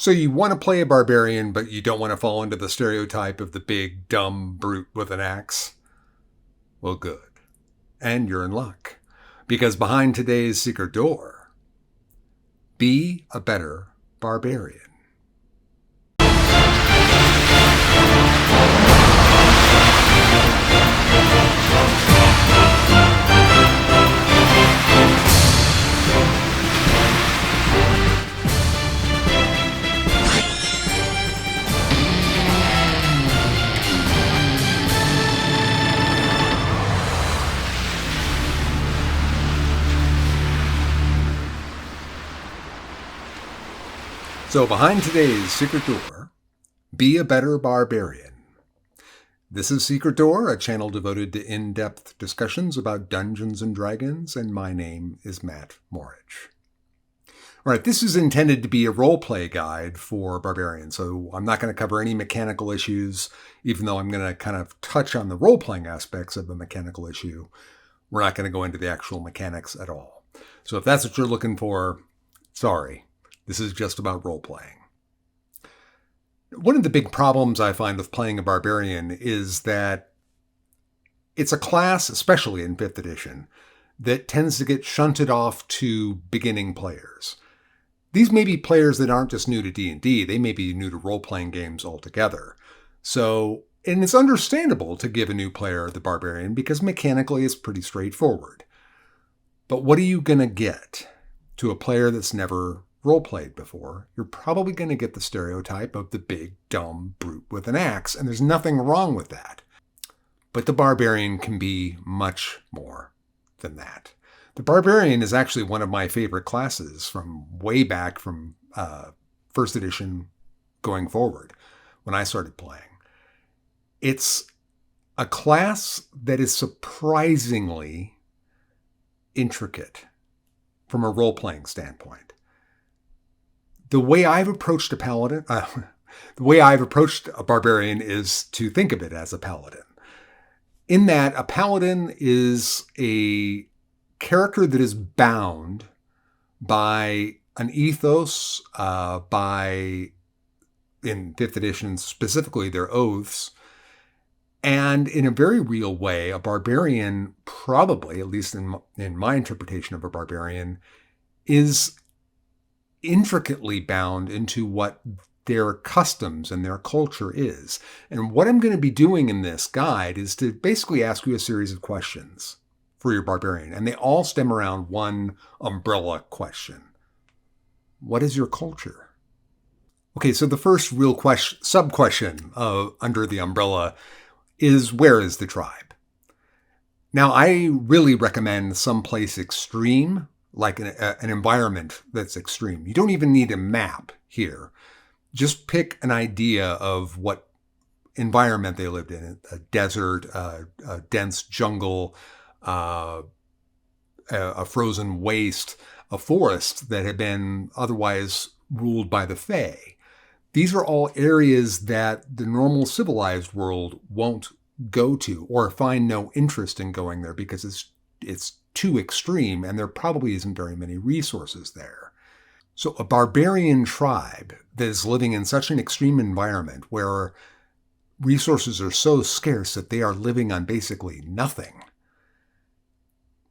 So you want to play a barbarian, but you don't want to fall into the stereotype of the big, dumb brute with an axe? Well, good. And you're in luck. Because behind today's secret door, be a better barbarian. So behind today's secret door, be a better barbarian. This is Secret Door, a channel devoted to in-depth discussions about Dungeons and Dragons, and my name is Matt Morich. All right, this is intended to be a roleplay guide for barbarians, so I'm not going to cover any mechanical issues, even though I'm going to kind of touch on the role-playing aspects of the mechanical issue. We're not going to go into the actual mechanics at all. So if that's what you're looking for, sorry. This is just about role-playing. One of the big problems I find with playing a barbarian is that it's a class, especially in 5th edition, that tends to get shunted off to beginning players. These may be players that aren't just new to D&D, they may be new to role-playing games altogether. So, and it's understandable to give a new player the barbarian because mechanically it's pretty straightforward. But what are you going to get to a player that's never role-played before? You're probably going to get the stereotype of the big, dumb brute with an axe, and there's nothing wrong with that. But the barbarian can be much more than that. The barbarian is actually one of my favorite classes from way back from 1st edition going forward when I started playing. It's a class that is surprisingly intricate from a role-playing standpoint. The way I've approached a paladin, the way I've approached a barbarian is to think of it as a paladin. In that, a paladin is a character that is bound by an ethos, by, in 5th edition specifically, their oaths. And in a very real way, a barbarian probably, at least in my interpretation of a barbarian, is intricately bound into what their customs and their culture is. And what I'm going to be doing in this guide is to basically ask you a series of questions for your barbarian. And they all stem around one umbrella question. What is your culture? Okay, so the first real sub-question under the umbrella is, where is the tribe? Now, I really recommend someplace extreme, like an environment that's extreme. You don't even need a map here. Just pick an idea of what environment they lived in. A desert, a dense jungle, a frozen waste, a forest that had been otherwise ruled by the Fae. These are all areas that the normal civilized world won't go to or find no interest in going there because it's too extreme, and there probably isn't very many resources there. So a barbarian tribe that is living in such an extreme environment where resources are so scarce that they are living on basically nothing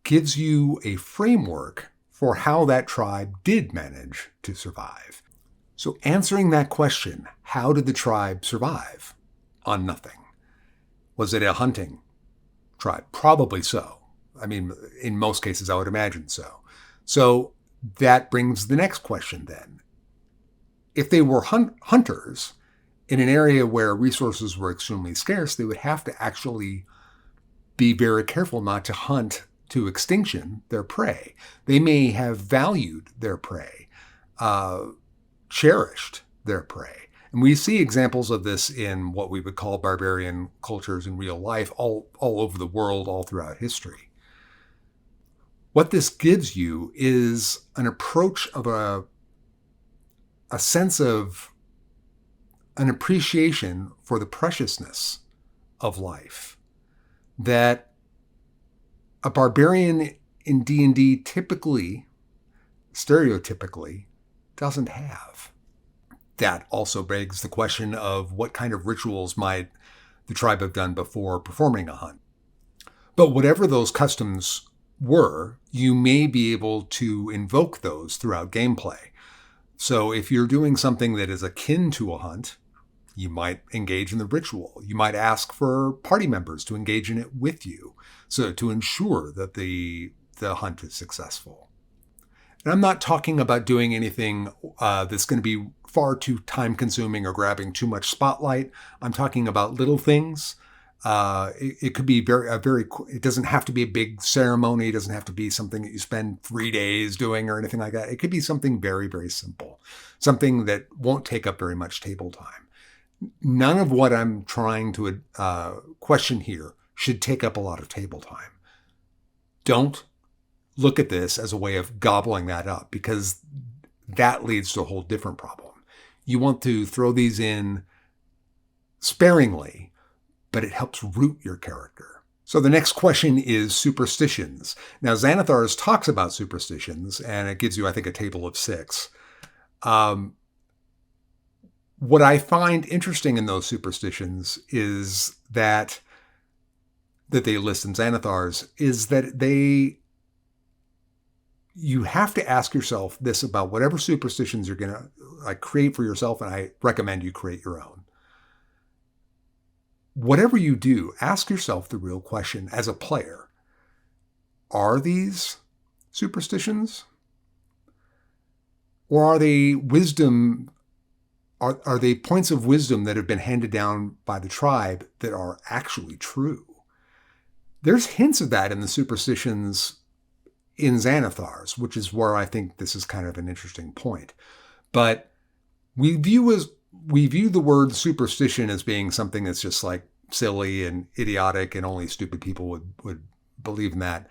gives you a framework for how that tribe did manage to survive. So answering that question, how did the tribe survive on nothing? Was it a hunting tribe? Probably so. I mean, in most cases, I would imagine so. So that brings the next question then. If they were hunters in an area where resources were extremely scarce, they would have to actually be very careful not to hunt to extinction their prey. They may have valued their prey, cherished their prey. And we see examples of this in what we would call barbarian cultures in real life all over the world, all throughout history. What this gives you is an approach of a sense of an appreciation for the preciousness of life that a barbarian in D&D typically, stereotypically, doesn't have. That also begs the question of what kind of rituals might the tribe have done before performing a hunt. But whatever those customs were, you may be able to invoke those throughout gameplay. So if you're doing something that is akin to a hunt, you might engage in the ritual. You might ask for party members to engage in it with you, so to ensure that the hunt is successful. And I'm not talking about doing anything that's going to be far too time-consuming or grabbing too much spotlight. I'm talking about little things. It could be it doesn't have to be a big ceremony. It doesn't have to be something that you spend 3 days doing or anything like that. It could be something very, very simple, something that won't take up very much table time. None of what I'm trying to question here should take up a lot of table time. Don't look at this as a way of gobbling that up, because that leads to a whole different problem. You want to throw these in sparingly, but it helps root your character. So the next question is superstitions. Now, Xanathars talks about superstitions, and it gives you, I think, a table of 6. What I find interesting in those superstitions is that they list in Xanathars is that you have to ask yourself this about whatever superstitions you're going to create for yourself, and I recommend you create your own. Whatever you do, ask yourself the real question as a player. Are these superstitions? Or are they wisdom? Are they points of wisdom that have been handed down by the tribe that are actually true? There's hints of that in the superstitions in Xanathars, which is where I think this is kind of an interesting point. But we view the word superstition as being something that's just like silly and idiotic, and only stupid people would believe in that.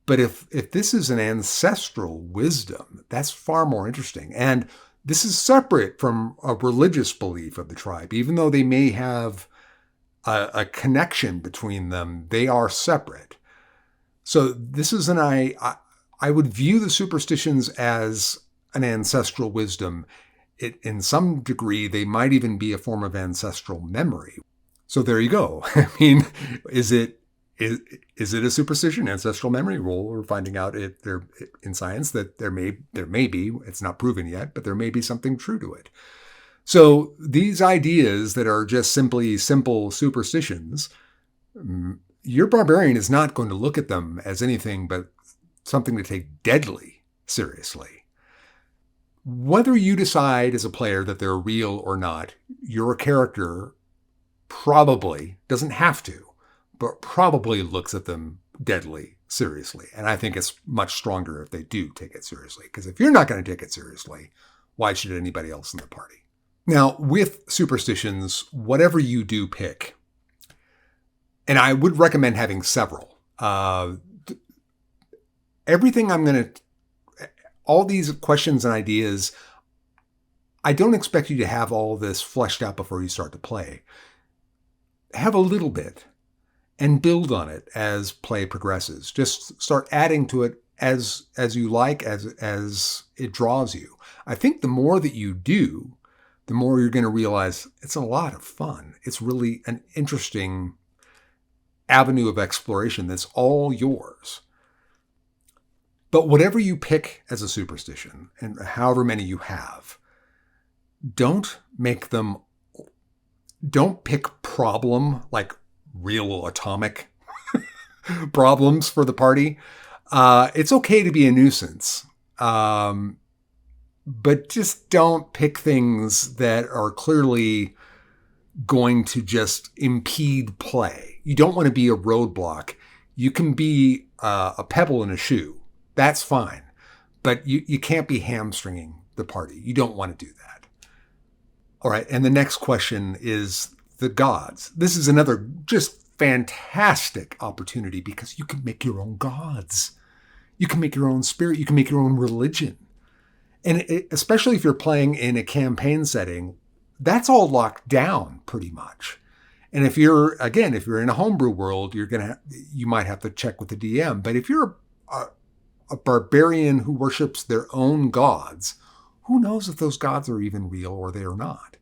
But if this is an ancestral wisdom, that's far more interesting. And this is separate from a religious belief of the tribe. Even though they may have a connection between them, they are separate. So this is I would view the superstitions as an ancestral wisdom. In some degree, they might even be a form of ancestral memory. So there you go. I mean, is it a superstition, ancestral memory? Well, we're finding out in science that there may be, it's not proven yet, but there may be something true to it. So these ideas that are just simply simple superstitions, your barbarian is not going to look at them as anything but something to take deadly seriously. Whether you decide as a player that they're real or not, your character probably doesn't have to, but probably looks at them deadly seriously. And I think it's much stronger if they do take it seriously, because if you're not going to take it seriously, why should anybody else in the party? Now, with superstitions, whatever you do pick, and I would recommend having several. All these questions and ideas, I don't expect you to have all this fleshed out before you start to play. Have a little bit and build on it as play progresses. Just start adding to it as you like, as it draws you. I think the more that you do, the more you're going to realize it's a lot of fun. It's really an interesting avenue of exploration that's all yours. But whatever you pick as a superstition, and however many you have, don't pick problem, like real atomic problems for the party. It's okay to be a nuisance. But just don't pick things that are clearly going to just impede play. You don't want to be a roadblock. You can be a pebble in a shoe. That's fine. But you can't be hamstringing the party. You don't want to do that. All right. And the next question is the gods. This is another just fantastic opportunity because you can make your own gods. You can make your own spirit. You can make your own religion. And especially if you're playing in a campaign setting, that's all locked down pretty much. And if you're in a homebrew world, you might have to check with the DM. But if you're a barbarian who worships their own gods, who knows if those gods are even real or they are not?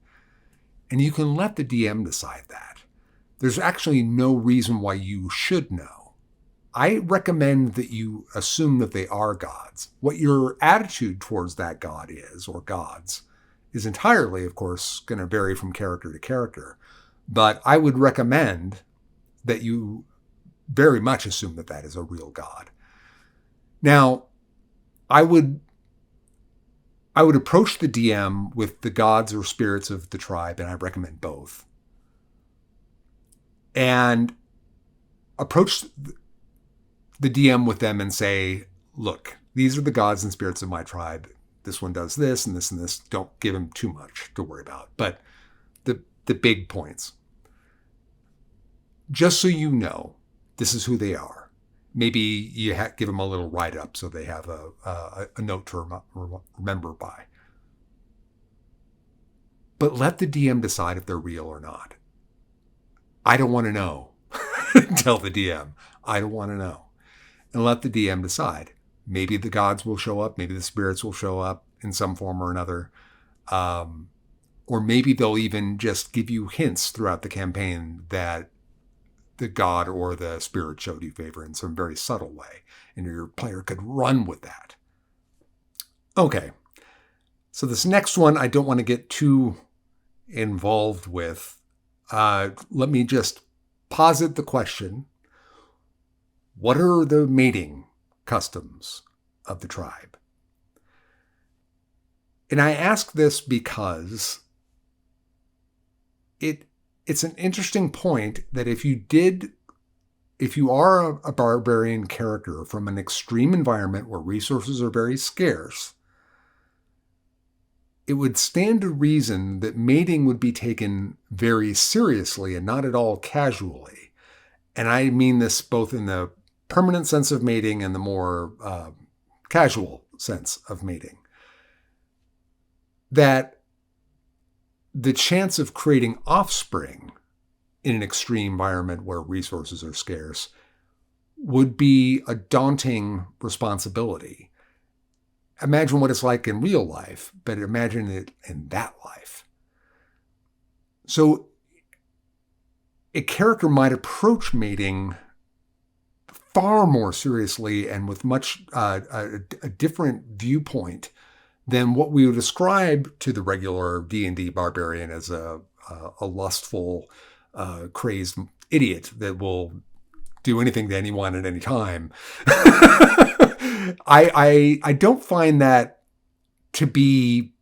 And you can let the DM decide that. There's actually no reason why you should know. I recommend that you assume that they are gods. What your attitude towards that god is, or gods, is entirely, of course, going to vary from character to character. But I would recommend that you very much assume that that is a real god. Now, I would approach the DM with the gods or spirits of the tribe, and I recommend both. And approach the DM with them and say, look, these are the gods and spirits of my tribe. This one does this and this and this. Don't give him too much to worry about. But the big points. Just so you know, this is who they are. Maybe you give them a little write-up so they have a note to remember by. But let the DM decide if they're real or not. I don't want to know. Tell the DM, I don't want to know. And let the DM decide. Maybe the gods will show up. Maybe the spirits will show up in some form or another. Or maybe they'll even just give you hints throughout the campaign that the god or the spirit showed you favor in some very subtle way. And your player could run with that. Okay. So this next one, I don't want to get too involved with. Let me just posit the question. What are the mating customs of the tribe? And I ask this because it's an interesting point that if you are a barbarian character from an extreme environment where resources are very scarce, it would stand to reason that mating would be taken very seriously and not at all casually. And I mean this both in the permanent sense of mating and the more casual sense of mating. That the chance of creating offspring in an extreme environment where resources are scarce would be a daunting responsibility. Imagine what it's like in real life, but imagine it in that life. So a character might approach mating far more seriously and with much a different viewpoint than what we would ascribe to the regular D&D barbarian as a lustful, crazed idiot that will do anything to anyone at any time. I don't find that to be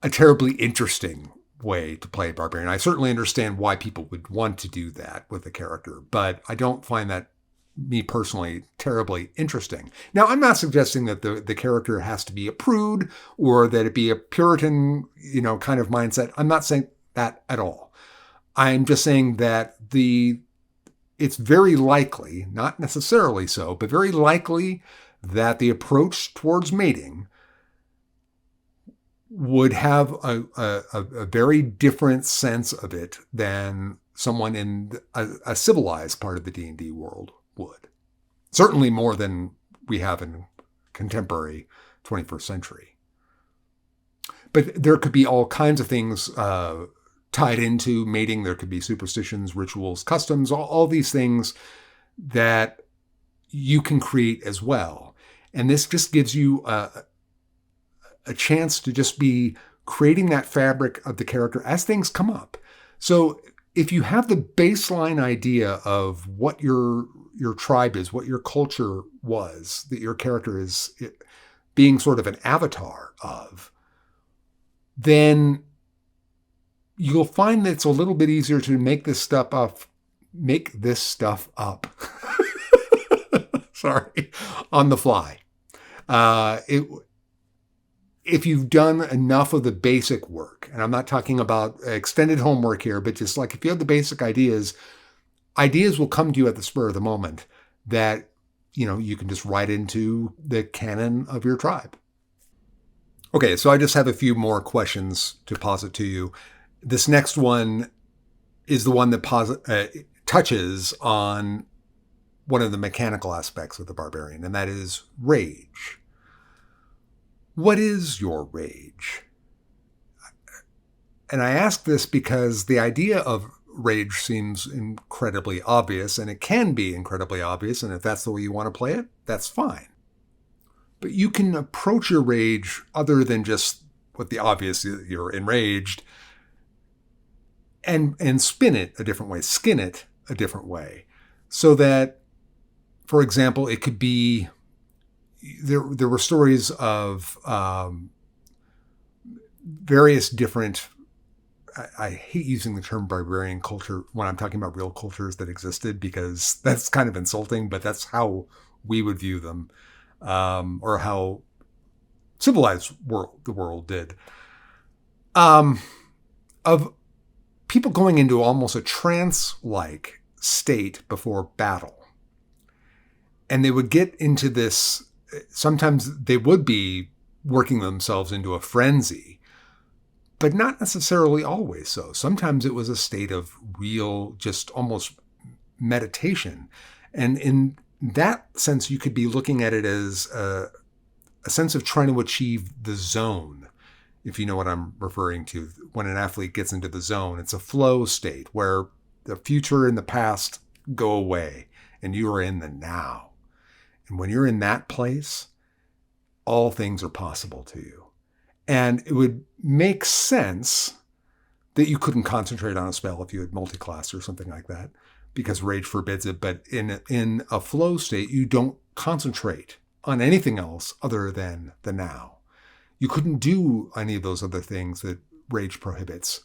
a terribly interesting way to play Barbarian. I certainly understand why people would want to do that with a character, but I don't find that, me personally, terribly interesting. Now, I'm not suggesting that the character has to be a prude or that it be a Puritan, kind of mindset. I'm not saying that at all. I'm just saying that it's very likely, not necessarily so, but very likely that the approach towards mating would have a very different sense of it than someone in a civilized part of the D&D world would. Certainly more than we have in contemporary 21st century. But there could be all kinds of things tied into mating. There could be superstitions, rituals, customs, all these things that you can create as well. And this just gives you a chance to just be creating that fabric of the character as things come up. So if you have the baseline idea of what your tribe is, what your culture was, that your character is being sort of an avatar of, then you'll find that it's a little bit easier to make this stuff up. Sorry, on the fly. If you've done enough of the basic work, and I'm not talking about extended homework here, but just like if you have the basic ideas will come to you at the spur of the moment that, you can just write into the canon of your tribe. Okay, so I just have a few more questions to posit to you. This next one is the one that touches on one of the mechanical aspects of the barbarian, and that is rage. What is your rage? And I ask this because the idea of rage seems incredibly obvious, and it can be incredibly obvious, and if that's the way you want to play it, that's fine. But you can approach your rage other than just with the obvious, you're enraged, and spin it a different way, skin it a different way. So that, for example, it could be, there were stories of various different, I hate using the term barbarian culture when I'm talking about real cultures that existed, because that's kind of insulting, but that's how we would view them, or how civilized the world did. Of people going into almost a trance-like state before battle. And they would get into this, sometimes they would be working themselves into a frenzy, but not necessarily always so. Sometimes it was a state of real, just almost meditation. And in that sense, you could be looking at it as a sense of trying to achieve the zone, if you know what I'm referring to. When an athlete gets into the zone, it's a flow state where the future and the past go away and you are in the now. And when you're in that place, all things are possible to you. And it would make sense that you couldn't concentrate on a spell if you had multiclass or something like that, because rage forbids it. But in a flow state, you don't concentrate on anything else other than the now. You couldn't do any of those other things that rage prohibits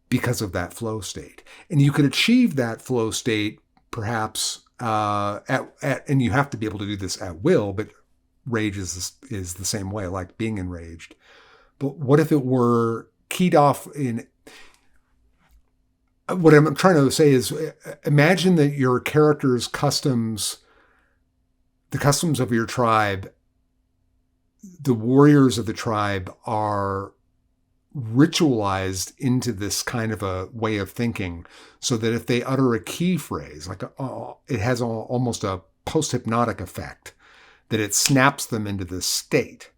because of that flow state. And you could achieve that flow state perhaps and you have to be able to do this at will, but rage is the same way, like being enraged. But what if it were keyed off in... What I'm trying to say is, imagine that your character's customs, the customs of your tribe, the warriors of the tribe are ritualized into this kind of a way of thinking, so that if they utter a key phrase, like it has almost a post-hypnotic effect, that it snaps them into this state.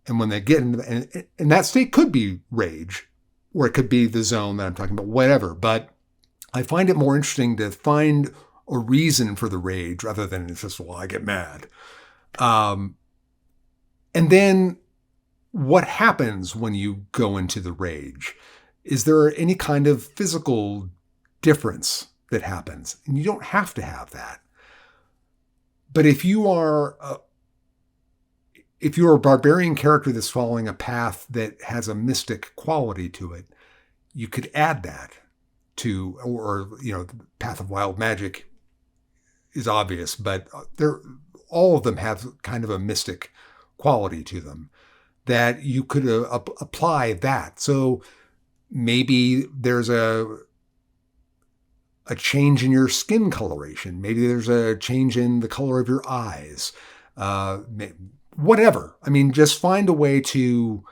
And when they get into and that state could be rage, or it could be the zone that I'm talking about, whatever. But I find it more interesting to find a reason for the rage rather than it's just, well, I get mad. And then what happens when you go into the rage? Is there any kind of physical difference that happens? And you don't have to have that. But if you are a barbarian character that's following a path that has a mystic quality to it, you could add that to, or the path of wild magic is obvious, but all of them have kind of a mystic quality to them that you could apply that. So maybe there's a change in your skin coloration. Maybe there's a change in the color of your eyes. Whatever. I mean, just find a way to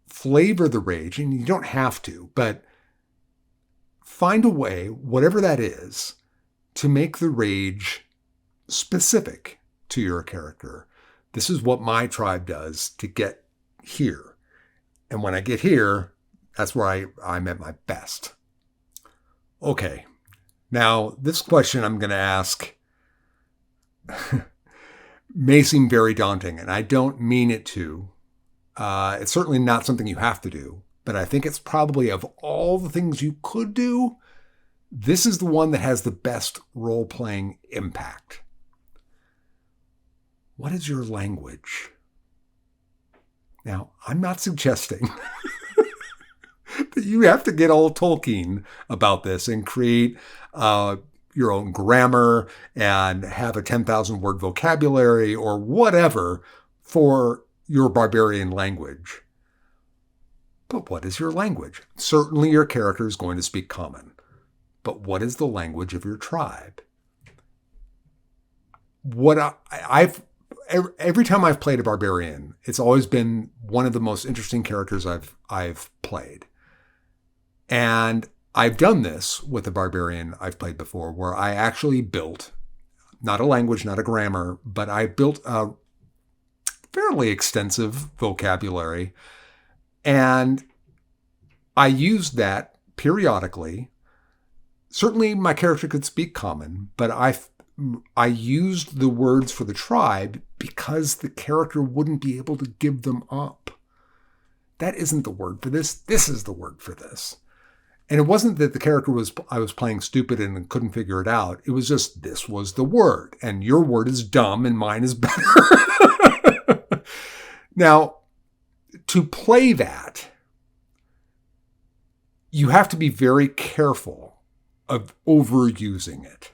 flavor the rage, and you don't have to, but find a way, whatever that is, to make the rage specific to your character. This is what my tribe does to get here. And when I get here, that's where I'm at my best. Okay. Now, this question I'm going to ask may seem very daunting, and I don't mean it to. It's certainly not something you have to do, but I think it's probably, of all the things you could do, this is the one that has the best role-playing impact. What is your language? Now, I'm not suggesting that you have to get all Tolkien about this and create your own grammar and have a 10,000 word vocabulary or whatever for your barbarian language. But what is your language? Certainly your character is going to speak common. But what is the language of your tribe? Every time I've played a barbarian, it's always been one of the most interesting characters I've played. And I've done this with a barbarian I've played before, where I actually built, not a language, not a grammar, but I built fairly extensive vocabulary. And I used that periodically. Certainly my character could speak common, but I used the words for the tribe because the character wouldn't be able to give them up. That isn't the word for this. This is the word for this. And it wasn't that the character I was playing stupid and couldn't figure it out. It was just, this was the word. And your word is dumb and mine is better. Now, to play that, you have to be very careful of overusing it.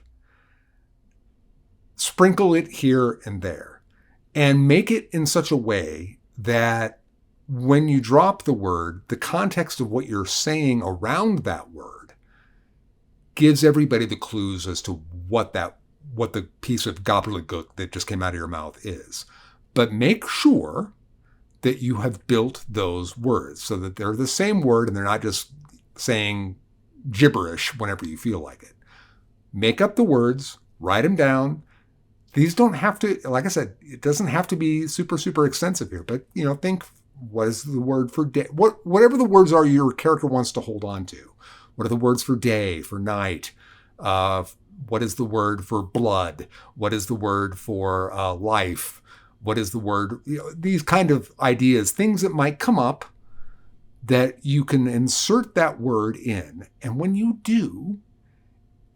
Sprinkle it here and there. And make it in such a way that when you drop the word, the context of what you're saying around that word gives everybody the clues as to what the piece of gobbledygook that just came out of your mouth is. But make sure that you have built those words so that they're the same word and they're not just saying gibberish whenever you feel like it. Make up the words, write them down. These don't have to, like I said, it doesn't have to be super, super extensive here, but, think, what is the word for day? Whatever the words are your character wants to hold on to. What are the words for day, for night? What is the word for blood? What is the word for life? What is the word? These kind of ideas, things that might come up that you can insert that word in. And when you do,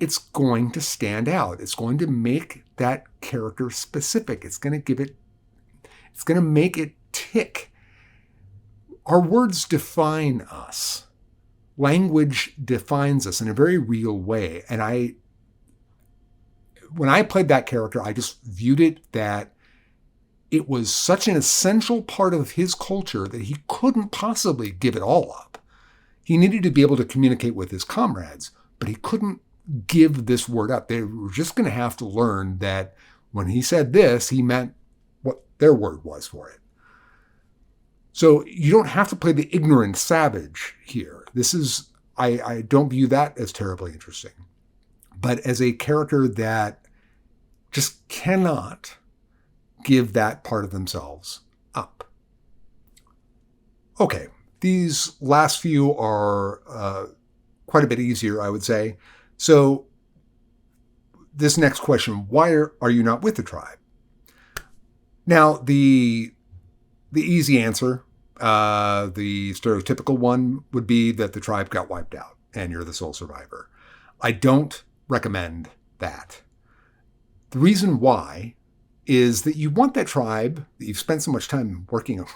it's going to stand out. It's going to make that character specific. It's going to make it tick. Our words define us. Language defines us in a very real way. And when I played that character, I just viewed it that it was such an essential part of his culture that he couldn't possibly give it all up. He needed to be able to communicate with his comrades, but he couldn't give this word up. They were just going to have to learn that when he said this, he meant what their word was for it. So you don't have to play the ignorant savage here. I don't view that as terribly interesting. But as a character that just cannot give that part of themselves up. Okay, these last few are quite a bit easier, I would say. So this next question, why are you not with the tribe? Now, the easy answer, the stereotypical one, would be that the tribe got wiped out and you're the sole survivor. I don't recommend that. The reason why is that you want that tribe that you've spent so much time working on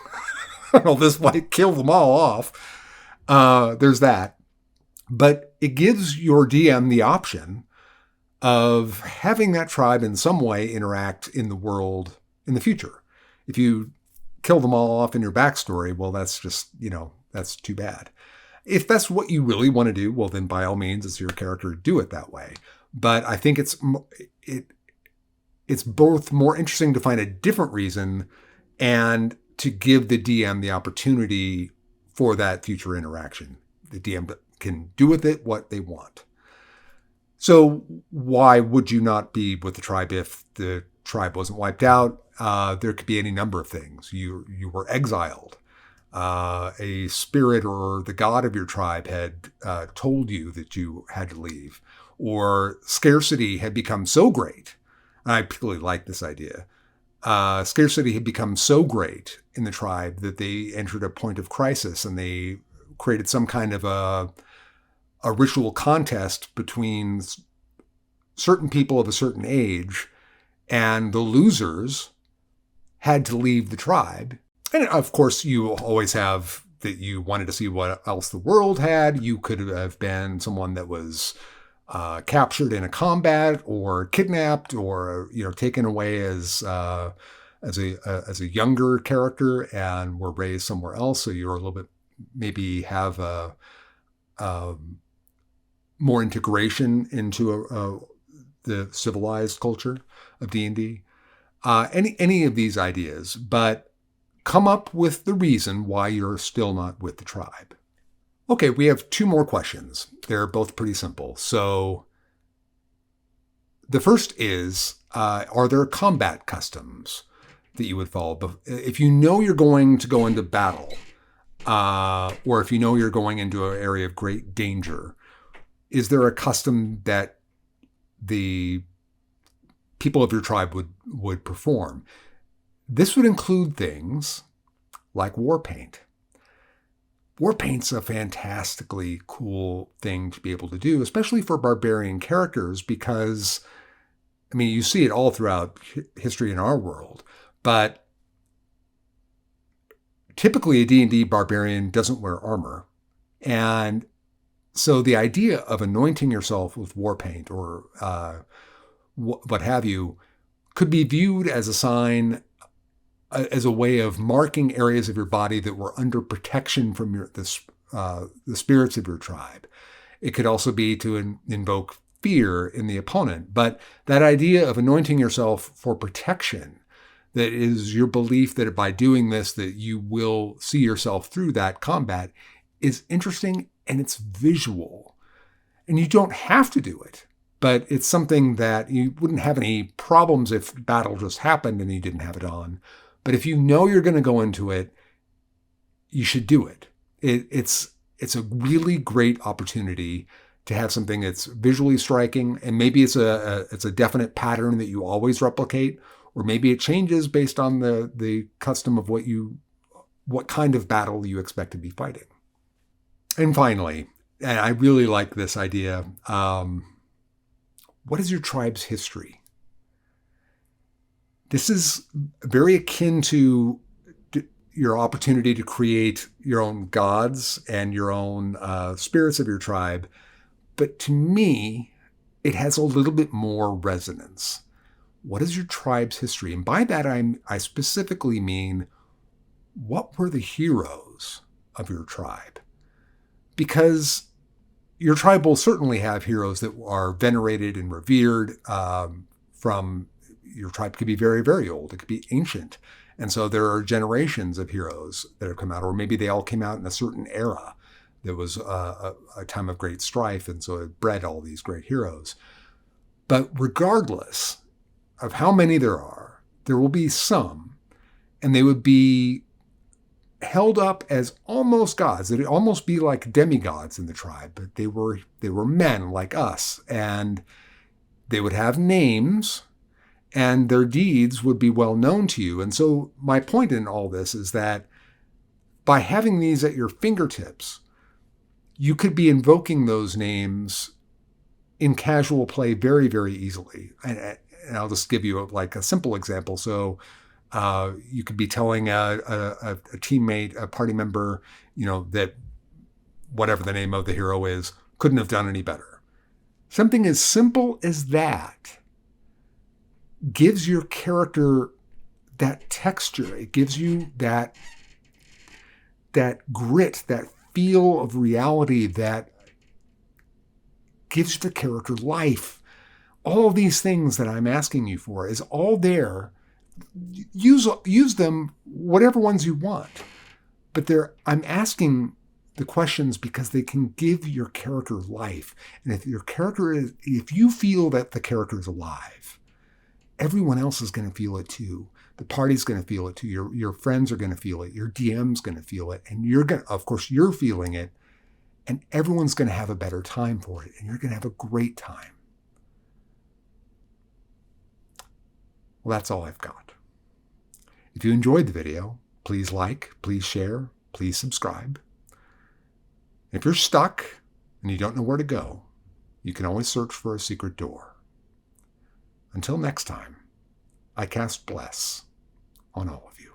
all this, like kill them all off. There's that. But it gives your DM the option of having that tribe in some way interact in the world in the future. If you kill them all off in your backstory, well, that's just, that's too bad. If that's what you really want to do, well, then by all means, it's your character to do it that way. But I think it's both more interesting to find a different reason and to give the DM the opportunity for that future interaction. The DM can do with it what they want. So why would you not be with the tribe if the tribe wasn't wiped out? There could be any number of things. You were exiled. A spirit or the god of your tribe had told you that you had to leave. Or scarcity had become so great. I particularly like this idea. Scarcity had become so great in the tribe that they entered a point of crisis and they created some kind of a ritual contest between certain people of a certain age, and the losers had to leave the tribe. And of course, you always have that you wanted to see what else the world had. You could have been someone that was captured in a combat or kidnapped or taken away as a younger character and were raised somewhere else. So you're a little bit maybe have a more integration into the civilized culture of D&D. Any of these ideas, but come up with the reason why you're still not with the tribe. Okay, we have two more questions. They're both pretty simple. So the first is, are there combat customs? that you would follow. But if you know you're going to go into battle, or if you know you're going into an area of great danger, is there a custom that the people of your tribe would perform? This would include things like war paint. War paint's a fantastically cool thing to be able to do, especially for barbarian characters, because, I mean, you see it all throughout history in our world, but typically a D&D barbarian doesn't wear armor. And so the idea of anointing yourself with war paint or what have you could be viewed as a sign, as a way of marking areas of your body that were under protection from the spirits of your tribe. It could also be to invoke fear in the opponent. But that idea of anointing yourself for protection, that is your belief that by doing this that you will see yourself through that combat, is interesting, and it's visual. And you don't have to do it, but it's something that you wouldn't have any problems if battle just happened and you didn't have it on. But if you know you're going to go into it, you should do it. It's a really great opportunity to have something that's visually striking, and maybe it's a definite pattern that you always replicate, or maybe it changes based on the custom of what kind of battle you expect to be fighting. And finally, and I really like this idea, what is your tribe's history? This is very akin to your opportunity to create your own gods and your own spirits of your tribe. But to me, it has a little bit more resonance. What is your tribe's history? And by that, I specifically mean, what were the heroes of your tribe? Because your tribe will certainly have heroes that are venerated and revered. Your tribe could be very, very old. It could be ancient. And so there are generations of heroes that have come out, or maybe they all came out in a certain era. There was a time of great strife, and so it bred all these great heroes. But regardless of how many there are, there will be some, and they would be held up as almost gods. They'd almost be like demigods in the tribe, but they were men like us, and they would have names, and their deeds would be well known to you. And so my point in all this is that by having these at your fingertips, you could be invoking those names in casual play very, very easily. And I'll just give you like a simple example. So you could be telling a teammate, a party member, that whatever the name of the hero is, couldn't have done any better. Something as simple as that gives your character that texture. It gives you that grit, that feel of reality that gives the character life. All of these things that I'm asking you for is all there. Use them, whatever ones you want. But I'm asking the questions because they can give your character life. And if you feel that the character is alive, everyone else is going to feel it too. The party's going to feel it too. Your friends are going to feel it. Your DM's going to feel it. And of course, you're feeling it. And everyone's going to have a better time for it. And you're going to have a great time. Well, that's all I've got. If you enjoyed the video, please like, please share, please subscribe. If you're stuck and you don't know where to go, you can always search for a secret door. Until next time, I cast bless on all of you.